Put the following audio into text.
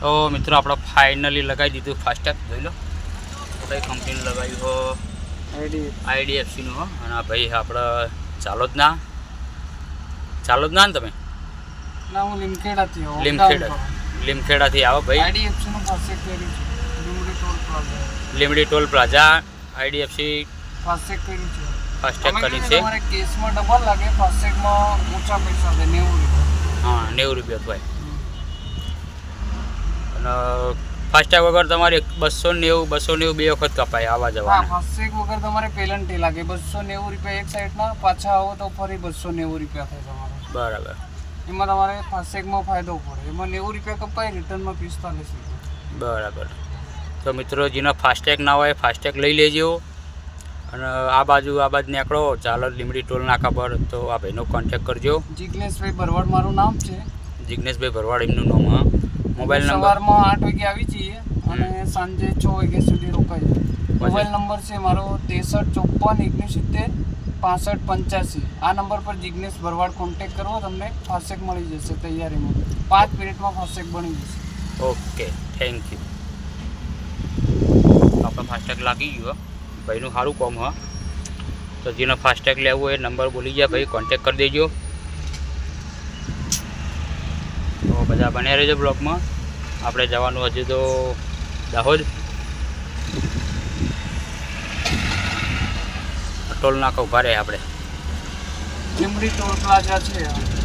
તો મિત્રો આપણે ફાઇનલી લગાવી દીધું ફાસ્ટેગ જોઈ લો કઈ કંપનીનું લગાવ્યું હો આઈડીએફસીનું હો અને આ ભાઈ આપણે ચાલો જ ના ને તમે ના હું લીમખેડાથી લીમખેડાથી આવો ભાઈ આઈડીએફસીનું ફાસ્ટેગ કર્યું છે Limdi toll plaza IDFC FASTag કર્યું છે ફાસ્ટેગ કરી છે તમારે કેસમાં ડબલ લાગે ફાસ્ટેગમાં ઓછા પૈસા છે 90 રૂપિયા હા 90 રૂપિયા ભાઈ અને ફાસ્ટેગ વગર તમારે 290 બે વખત કપાય આવા હા જવા ફાસ્ટેગ વગર તમારે પેનલ્ટી લાગે 290 રૂપિયા એક સાઈડના પાછા આવો તો ફરી 290 રૂપિયા થાય તમારે બરાબર એમાં તમારે ફાસ્ટેગમાં ફાયદો પડે એમાં 90 રૂપિયા કપાય રિટર્નમાં 45 રૂપિયા બરાબર તો મિત્રો જેના ફાસ્ટેગ ના હોય ફાસ્ટેગ લઈ લેજો અને આ બાજુ નીકળો ચાલો લીમડી ટોલ નાકા પર તો આ ભાઈનો કોન્ટેક્ટ કરજો જિગ્નેશભાઈ ભરવાડ મારું નામ છે જિગ્નેશભાઈ ભરવાડ એમનું નામ હા મોબાઈલ નંબર સવારમાં 8 વાગે આવી જઈએ અને સાંજે 6 વાગ્યા સુધી રોકાઈ મોબાઈલ નંબર છે મારો 6354696585 આ નંબર પર જિગ્નેશ ભરવાડ કોન્ટેક્ટ કરવો તમને ફાસ્ટેગ મળી જશે તૈયારીમાં 5 મિનિટમાં ફાસ્ટેગ બની જશે ઓકે થેન્ક યુ આપણે ફાસ્ટેગ લાગી ગયો ભાઈનું સારું કામ હા તો જેનો ફાસ્ટેગ લેવું હોય નંબર બોલી ગયા ભાઈ કોન્ટેક્ટ કરી દેજો તો બધા બન્યા રહેજો બ્લોગમાં આપણે જવાનું હજુ તો દાહોદ ટોલ નાકા ઉભા રહે આપણે લીમડી ટોલ પ્લાઝા છે